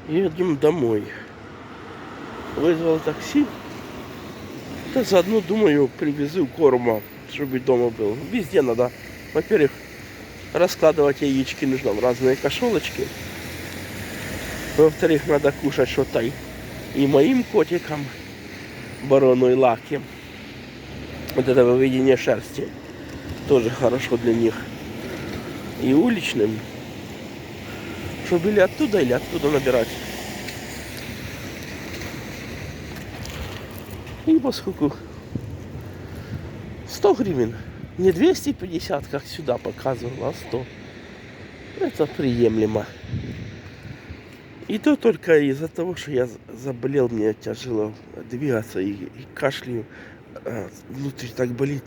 И едем домой. Вызвал такси. Да заодно, думаю, привезу корма, чтобы дома был. Везде надо, во-первых, раскладывать яички нужно в разные кошелочки. Во-вторых, надо кушать что-то и моим котикам, барону и лаки. Вот это выведение шерсти тоже хорошо для них. И уличным, чтобы или оттуда набирать. И поскольку 100 гривен, не 250, как сюда показывал, а 100. Это приемлемо. И то только из-за того, что я заболел, мне тяжело двигаться и кашляю. Внутри так болит.